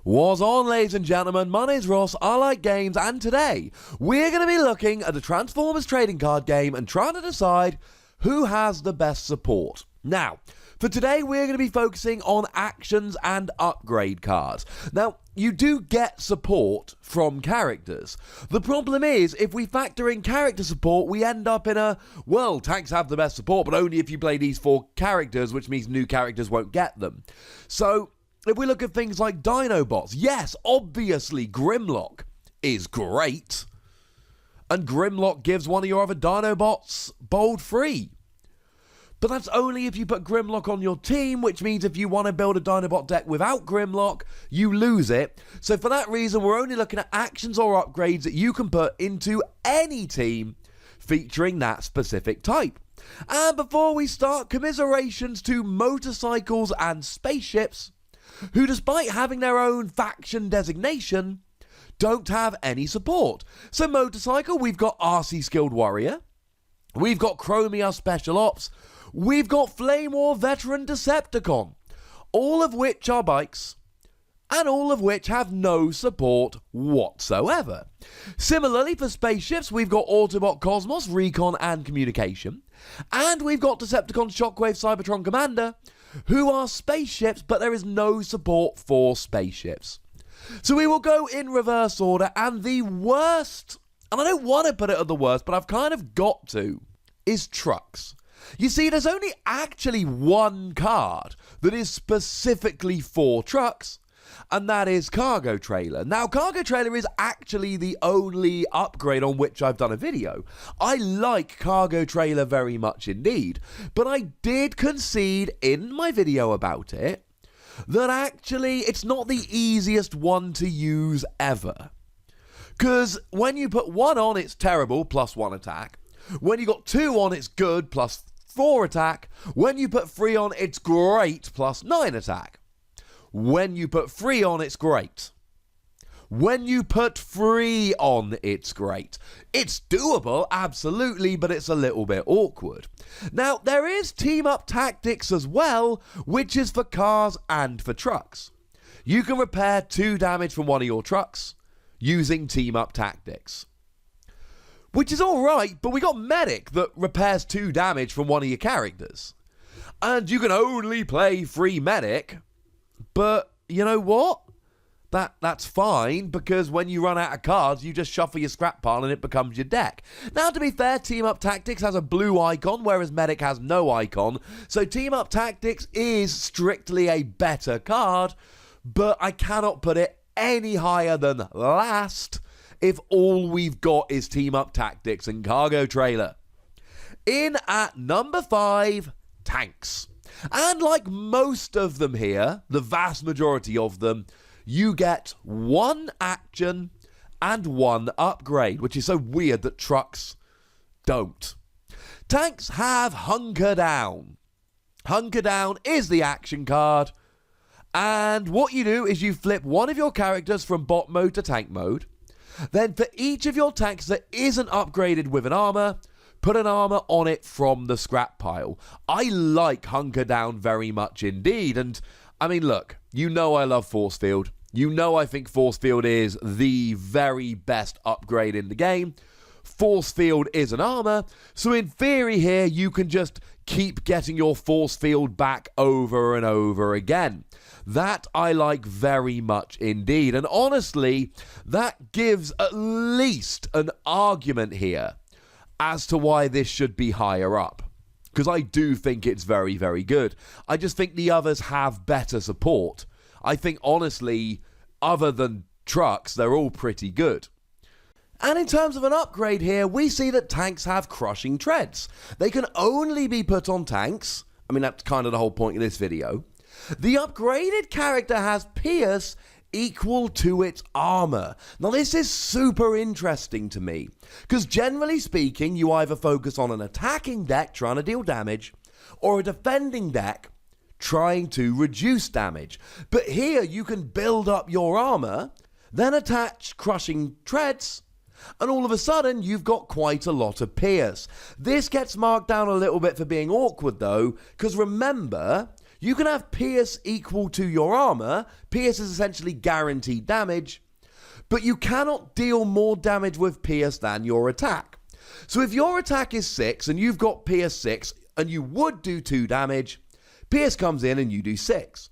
What's on, ladies and gentlemen? My name's Ross, I like games, and today we're going to be looking at the Transformers trading card game and trying to decide who has the best support. Now, for today we're going to be focusing on actions and upgrade cards. Now, you do get support from characters. The problem is, if we factor in character support, we end up in a, well, tanks have the best support, but only if you play these 4 characters, which means new characters won't get them. So, if we look at things like Dinobots, yes, obviously Grimlock is great. And Grimlock gives one of your other Dinobots bold free. But that's only if you put Grimlock on your team, which means if you want to build a Dinobot deck without Grimlock, you lose it. So for that reason, we're only looking at actions or upgrades that you can put into any team featuring that specific type. And before we start, commiserations to motorcycles and spaceships, who despite having their own faction designation, don't have any support. So motorcycle, we've got RC Skilled Warrior, we've got Chromia Special Ops, we've got Flame War Veteran Decepticon, all of which are bikes, and all of which have no support whatsoever. Similarly for spaceships, we've got Autobot Cosmos, Recon and Communication, and we've got Decepticon Shockwave Cybertron Commander, who are spaceships, but there is no support for spaceships. So we will go in reverse order, and the worst, and I don't want to put it at the worst, but I've kind of got to, is trucks. You see, there's only actually one card that is specifically for trucks, and that is Cargo Trailer. Now, Cargo Trailer is actually the only upgrade on which I've done a video. I like Cargo Trailer very much indeed, but I did concede in my video about it that actually it's not the easiest one to use ever. Because when you put 1 on, it's terrible, plus 1 attack. When you got 2 on, it's good, plus 4 attack. When you put 3 on, it's great, plus 9 attack. When you put 3 on, it's great. When you put 3 on, it's great. It's doable, absolutely, but it's a little bit awkward. Now, there is Team Up Tactics as well, which is for cars and for trucks. You can repair 2 damage from one of your trucks using Team Up Tactics. Which is alright, but we got Medic that repairs 2 damage from one of your characters. And you can only play 3 Medic. But you know what? That's fine, because when you run out of cards, you just shuffle your scrap pile and it becomes your deck. Now, to be fair, Team Up Tactics has a blue icon, whereas Medic has no icon. So Team Up Tactics is strictly a better card, but I cannot put it any higher than last if all we've got is Team Up Tactics and Cargo Trailer. In at number 5, tanks. And like most of them here, the vast majority of them, you get 1 action and 1 upgrade, which is so weird that trucks don't. Tanks have Hunker Down. Hunker Down is the action card, and what you do is you flip one of your characters from bot mode to tank mode. Then for each of your tanks that isn't upgraded with an armor, put an armor on it from the scrap pile. I like Hunker Down very much indeed. And, I mean, look, you know I love Force Field. You know I think Force Field is the very best upgrade in the game. Force Field is an armor, so in theory here, you can just keep getting your Force Field back over and over again. That I like very much indeed. And honestly, that gives at least an argument here as to why this should be higher up. Because I do think it's very, very good. I just think the others have better support. I think, honestly, other than trucks, they're all pretty good. And in terms of an upgrade here, we see that tanks have Crushing Treads. They can only be put on tanks. I mean, that's kind of the whole point of this video. The upgraded character has Pierce equal to its armor. Now, this is super interesting to me, because generally speaking, you either focus on an attacking deck trying to deal damage, or a defending deck trying to reduce damage. But here, you can build up your armor, then attach Crushing Treads, and all of a sudden, you've got quite a lot of Pierce. This gets marked down a little bit for being awkward, though, because remember, you can have Pierce equal to your armor. Pierce is essentially guaranteed damage, but you cannot deal more damage with Pierce than your attack. So if your attack is 6 and you've got Pierce 6 and you would do 2 damage, Pierce comes in and you do 6.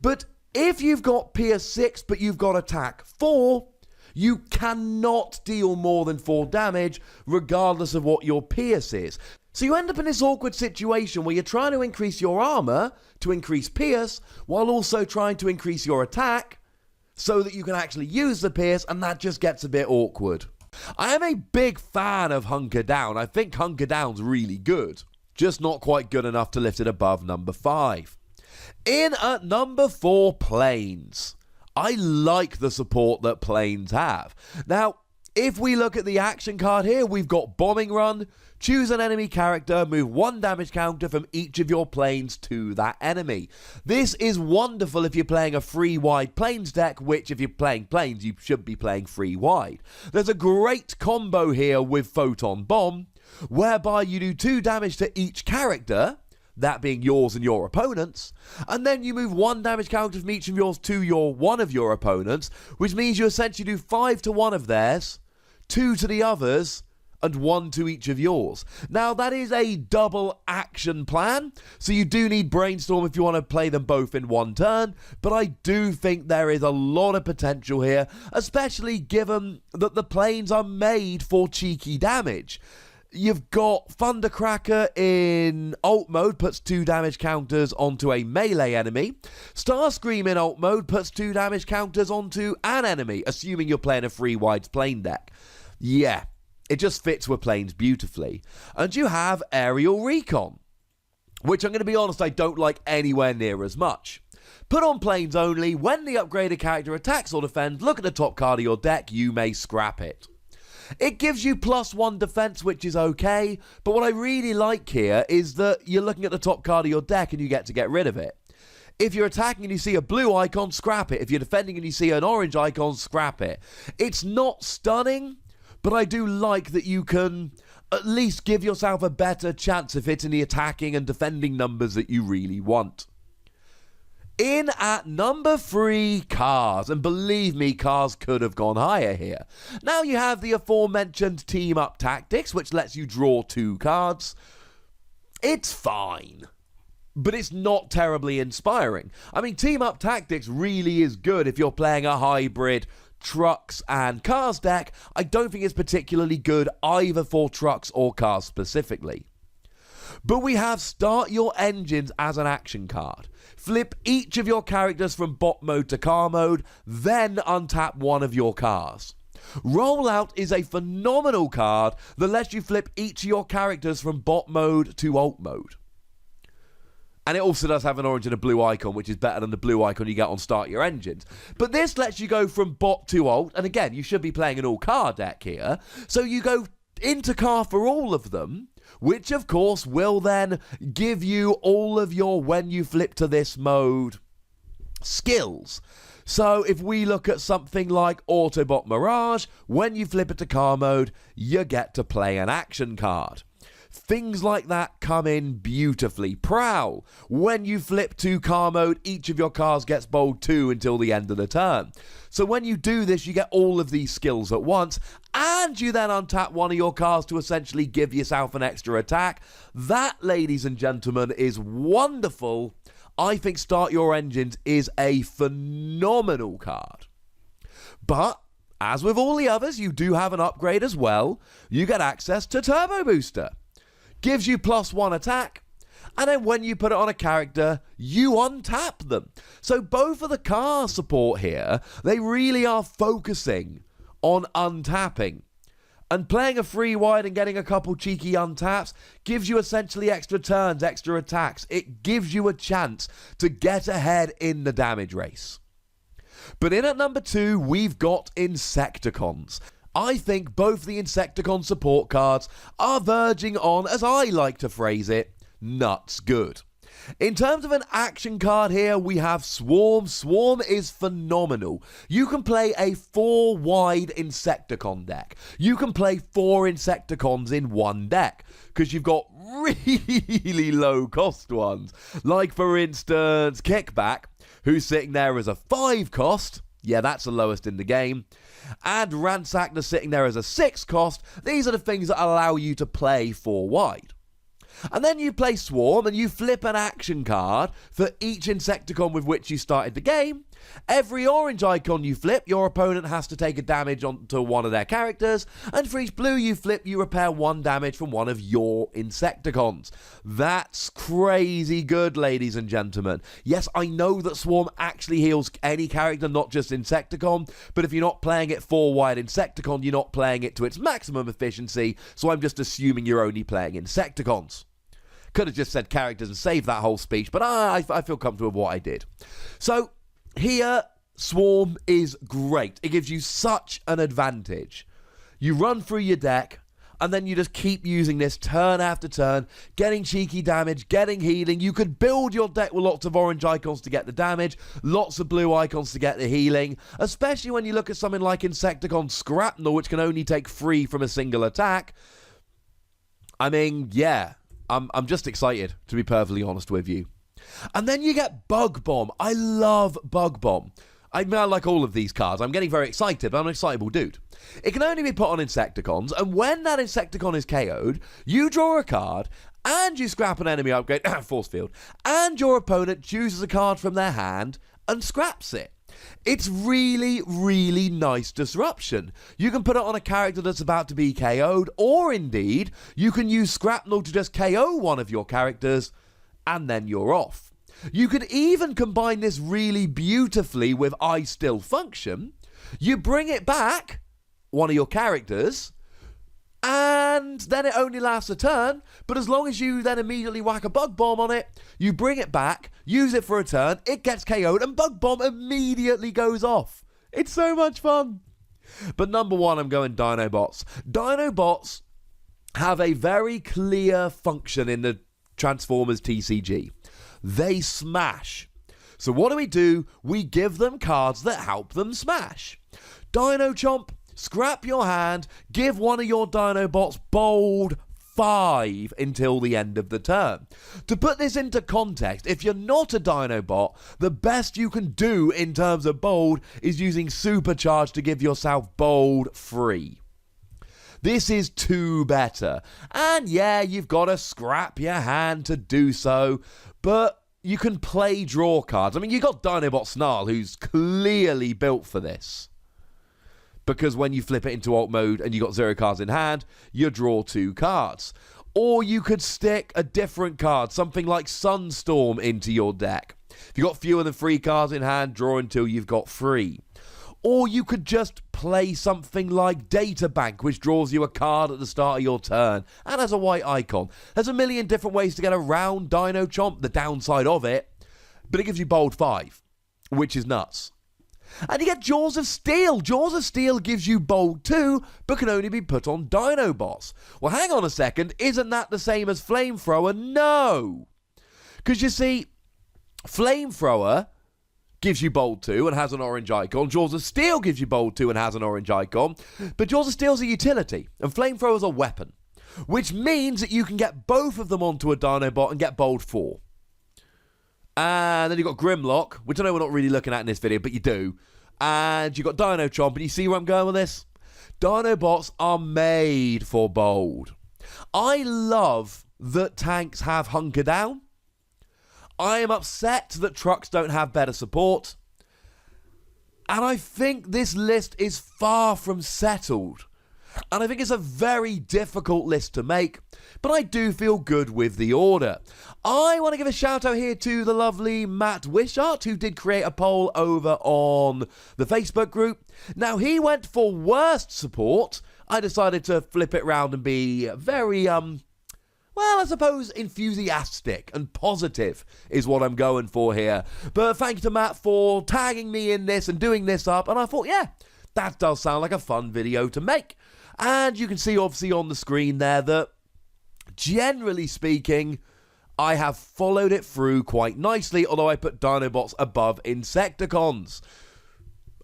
But if you've got Pierce 6 but you've got attack 4, you cannot deal more than 4 damage regardless of what your Pierce is. So you end up in this awkward situation where you're trying to increase your armor to increase Pierce while also trying to increase your attack so that you can actually use the Pierce, and that just gets a bit awkward. I am a big fan of Hunker Down. I think Hunker Down's really good, just not quite good enough to lift it above number 5. In at number 4, Planes. I like the support that Planes have. Now, if we look at the action card here, we've got Bombing Run. Choose an enemy character, move 1 damage counter from each of your planes to that enemy. This is wonderful if you're playing a free wide planes deck, which if you're playing planes, you should be playing free wide. There's a great combo here with Photon Bomb, whereby you do 2 damage to each character, that being yours and your opponent's, and then you move 1 damage counter from each of yours to one of your opponents, which means you essentially do 5 to one of theirs, 2 to the others, and 1 to each of yours. Now, that is a double action plan, so you do need Brainstorm if you want to play them both in one turn, but I do think there is a lot of potential here, especially given that the planes are made for cheeky damage. You've got Thundercracker in ult mode, puts 2 damage counters onto a melee enemy. Starscream in ult mode puts 2 damage counters onto an enemy, assuming you're playing a free wide plane deck. Yeah, it just fits with planes beautifully. And you have Aerial Recon, which I'm going to be honest, I don't like anywhere near as much. Put on planes only. When the upgraded character attacks or defends, look at the top card of your deck, you may scrap it. It gives you +1 defense, which is okay, but what I really like here is that you're looking at the top card of your deck and you get to get rid of it. If you're attacking and you see a blue icon, scrap it. If you're defending and you see an orange icon, scrap it. It's not stunning, but I do like that you can at least give yourself a better chance of hitting the attacking and defending numbers that you really want. In at number 3, Cars. And believe me, Cars could have gone higher here. Now you have the aforementioned Team Up Tactics, which lets you draw 2 cards. It's fine, but it's not terribly inspiring. I mean, Team Up Tactics really is good if you're playing a hybrid trucks and cars deck. I don't think it's particularly good either for trucks or cars specifically. But we have Start Your Engines as an action card. Flip each of your characters from bot mode to car mode, then untap one of your cars. Rollout is a phenomenal card that lets you flip each of your characters from bot mode to alt mode. And it also does have an orange and a blue icon, which is better than the blue icon you get on Start Your Engines. But this lets you go from bot to alt, and again, you should be playing an all-car deck here, so you go into car for all of them, which of course will then give you all of your when you flip to this mode skills. So if we look at something like Autobot Mirage, when you flip it to car mode, you get to play an action card. Things like that come in beautifully. Prowl. When you flip to car mode, each of your cars gets bold 2 until the end of the turn. So when you do this, you get all of these skills at once, and you then untap one of your cars to essentially give yourself an extra attack. That, ladies and gentlemen, is wonderful. I think Start Your Engines is a phenomenal card. But as with all the others, you do have an upgrade as well. You get access to Turbo Booster. Gives you +1 attack, and then when you put it on a character, you untap them. So both of the car support here, they really are focusing on untapping. And playing a free wide and getting a couple cheeky untaps gives you essentially extra turns, extra attacks. It gives you a chance to get ahead in the damage race. But in at number 2, we've got Insecticons. I think both the Insecticon support cards are verging on, as I like to phrase it, nuts good. In terms of an action card here, we have Swarm. Swarm is phenomenal. You can play a 4-wide Insecticon deck. You can play 4 Insecticons in one deck, because you've got really low cost ones. Like, for instance, Kickback, who's sitting there as a 5 cost. Yeah, that's the lowest in the game. And Ransackner sitting there as a 6 cost. These are the things that allow you to play 4-wide. And then you play Swarm and you flip an action card for each Insecticon with which you started the game. Every orange icon you flip, your opponent has to take a damage onto one of their characters, and for each blue you flip, you repair 1 damage from one of your Insecticons. That's crazy good, ladies and gentlemen. Yes, I know that Swarm actually heals any character, not just Insecticon, but if you're not playing it 4-wide Insecticon, you're not playing it to its maximum efficiency, so I'm just assuming you're only playing Insecticons. Could have just said characters and saved that whole speech, but I feel comfortable with what I did. So, here, Swarm is great. It gives you such an advantage. You run through your deck, and then you just keep using this turn after turn, getting cheeky damage, getting healing. You could build your deck with lots of orange icons to get the damage, lots of blue icons to get the healing, especially when you look at something like Insecticon Scrapnel, which can only take 3 from a single attack. I mean, yeah, I'm just excited, to be perfectly honest with you. And then you get Bug Bomb. I love Bug Bomb. I mean, I like all of these cards. I'm getting very excited, but I'm an excitable dude. It can only be put on Insecticons, and when that Insecticon is KO'd, you draw a card, and you scrap an enemy upgrade, force field, and your opponent chooses a card from their hand and scraps it. It's really, really nice disruption. You can put it on a character that's about to be KO'd, or indeed, you can use Scrapnel to just KO one of your characters, and then you're off. You could even combine this really beautifully with I Still Function. You bring it back, one of your characters, and then it only lasts a turn, but as long as you then immediately whack a Bug Bomb on it, you bring it back, use it for a turn, it gets KO'd, and Bug Bomb immediately goes off. It's so much fun. But number 1, I'm going Dinobots. Dinobots have a very clear function in the Transformers TCG. They smash. So what do? We give them cards that help them smash. Dino Chomp, scrap your hand, give one of your Dinobots bold 5 until the end of the turn. To put this into context, if you're not a Dinobot, the best you can do in terms of bold is using Supercharge to give yourself bold 3. This is 2 better. And yeah, you've got to scrap your hand to do so, but you can play draw cards. I mean, you got Dinobot Snarl, who's clearly built for this. Because when you flip it into alt mode and you got 0 cards in hand, you draw 2 cards. Or you could stick a different card, something like Sunstorm, into your deck. If you've got fewer than 3 cards in hand, draw until you've got 3. Or you could just play something like Data Bank, which draws you a card at the start of your turn and has a white icon. There's a million different ways to get around Dino Chomp, the downside of it, but it gives you bold 5, which is nuts. And you get Jaws of Steel. Jaws of Steel gives you bold 2, but can only be put on Dinobots. Well, hang on a second, isn't that the same as Flamethrower? No! Because you see, Flamethrower gives you bold 2 and has an orange icon. Jaws of Steel gives you bold 2 and has an orange icon. But Jaws of Steel's a utility, and Flamethrower's a weapon. Which means that you can get both of them onto a Dinobot and get bold 4. And then you've got Grimlock, which I know we're not really looking at in this video, but you do. And you've got Dino Chomp, and you see where I'm going with this? Dinobots are made for bold. I love that tanks have Hunker Down. I am upset that trucks don't have better support. And I think this list is far from settled. And I think it's a very difficult list to make, but I do feel good with the order. I want to give a shout out here to the lovely Matt Wishart, who did create a poll over on the Facebook group. Now, he went for worst support. I decided to flip it round and be very, well, I suppose enthusiastic and positive is what I'm going for here. But thank you to Matt for tagging me in this and doing this up, and I thought, yeah, that does sound like a fun video to make. And you can see, obviously, on the screen there that, generally speaking, I have followed it through quite nicely, although I put Dinobots above Insecticons.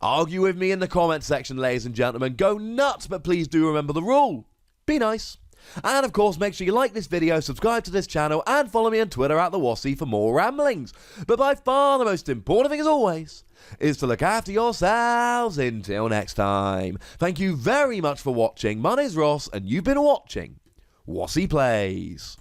Argue with me in the comment section, ladies and gentlemen. Go nuts, but please do remember the rule. Be nice. And of course, make sure you like this video, subscribe to this channel, and follow me on Twitter at the Wossy for more ramblings. But by far the most important thing, as always, is to look after yourselves. Until next time. Thank you very much for watching. My name's Ross, and you've been watching Wossy Plays.